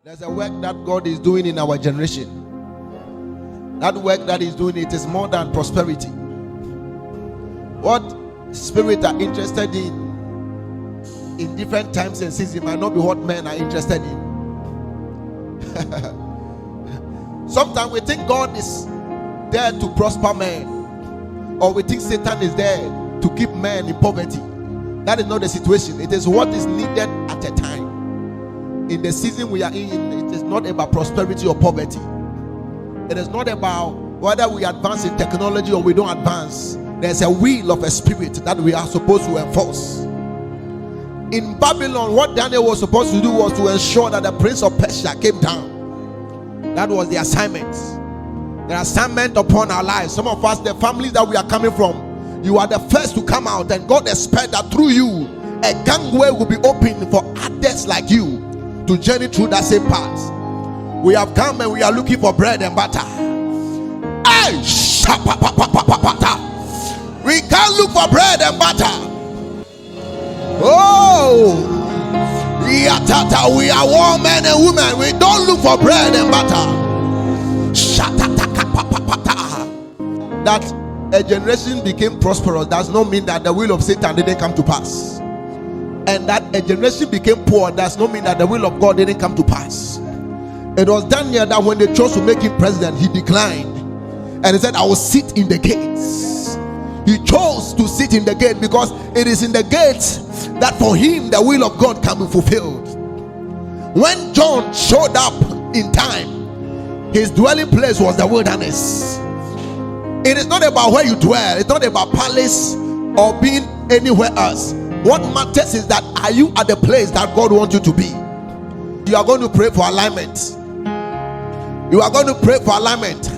There's a work that God is doing in our generation. That work that He's doing, it is more than prosperity. What spirit are interested in different times and seasons might not be what men are interested in. Sometimes we think God is there to prosper men, or we think Satan is there to keep men in poverty. That is not the situation. It is what is needed at a time. In the season we are in, it is not about prosperity or poverty. It is not about whether we advance in technology or we don't advance. There's a will of a spirit that we are supposed to enforce. In Babylon, what Daniel was supposed to do was to ensure that the prince of Persia came down. That was the assignment. The assignment upon our lives. Some of us, the families that we are coming from, you are the first to come out, and God expects that through you, a gangway will be opened for others like you to journey through that same path. We have come and we are looking for bread and butter. Hey, we can't look for bread and butter. Oh, we are warm men and women. We don't look for bread and butter. That a generation became prosperous does not mean that the will of Satan didn't come to pass. And that a generation became poor does not mean that the will of God didn't come to pass. It was Daniel that when they chose to make him president, he declined. And he said, I will sit in the gates. He chose to sit in the gate because it is in the gates that for him the will of God can be fulfilled. When John showed up in time, his dwelling place was the wilderness. It is not about where you dwell. It's not about palace or being anywhere else. What matters is that are you at the place that God wants you to be? You are going to pray for alignment. You are going to pray for alignment,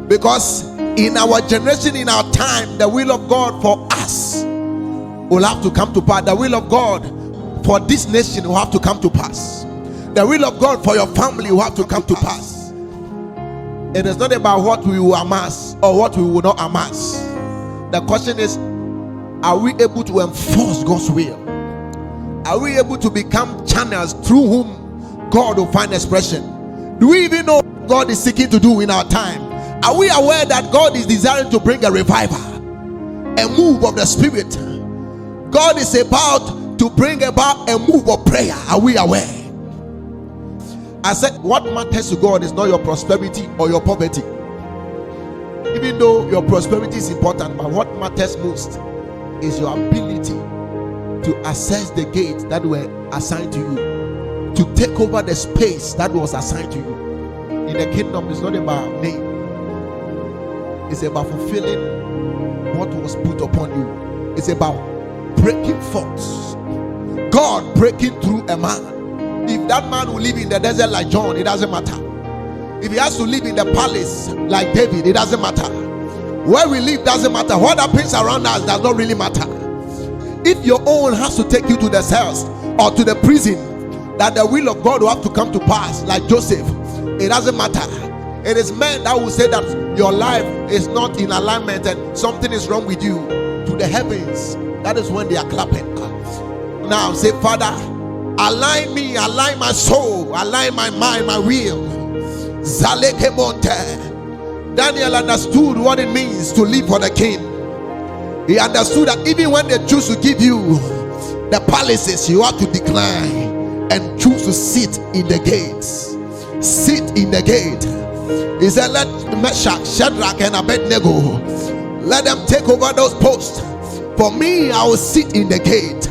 because in our generation, in our time, the will of God for us will have to come to pass. The will of God for this nation will have to come to pass. The will of God for your family will have to come to pass. It is not about what we will amass or what we will not amass. The question is, are we able to enforce God's will? Are we able to become channels through whom God will find expression? Do we even know what God is seeking to do in our time? Are we aware that God is desiring to bring a revival, a move of the Spirit? God is about to bring about a move of prayer. Are we aware? I said, what matters to God is not your prosperity or your poverty. Even though your prosperity is important, but what matters most is your ability to access the gates that were assigned to you, to take over the space that was assigned to you. In the kingdom, it's not about name, it's about fulfilling what was put upon you. It's about breaking forth. God breaking through a man. If that man will live in the desert like John, it doesn't matter. If he has to live in the palace like David, it doesn't matter. Where we live doesn't matter. What happens around us does not really matter. If your own has to take you to the cells or to the prison, that the will of God will have to come to pass like Joseph, it doesn't matter. It is men that will say that your life is not in alignment and something is wrong with you, to the heavens. That is when they are clapping. Now say, Father, align me, align my soul, align my mind, my will. Zaleke Monte. Daniel understood what it means to live for the king. He understood that even when they choose to give you the palaces, you have to decline and choose to sit in the gates. Sit in the gate. He said, let Meshach, Shadrach, and Abednego, let them take over those posts. For me, I will sit in the gate.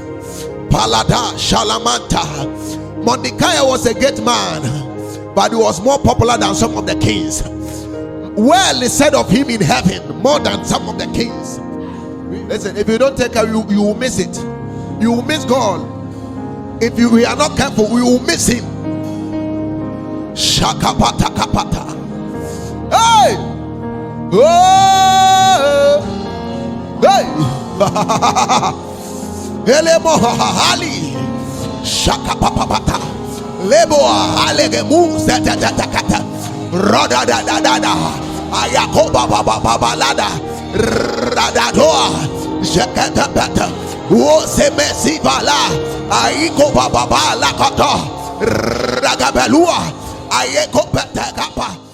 Palada, Shalamanta. Mordecai was a gate man, but he was more popular than some of the kings. Well is said of him in heaven more than some of the kings. Listen, if you don't take care, you will miss it. You will miss God. If we are not careful, we will miss him. Shakapata kapata. Hey! Oh! Hey! Elemo hali. Shakapapata. Lebo alegemu zatatakata. Roda da da da da. Ayakoba baba babalada. Radadoa. Shakatapata. O se mesivala. Aiko baba la kata. Ragabelua, Ayeko Petekapa.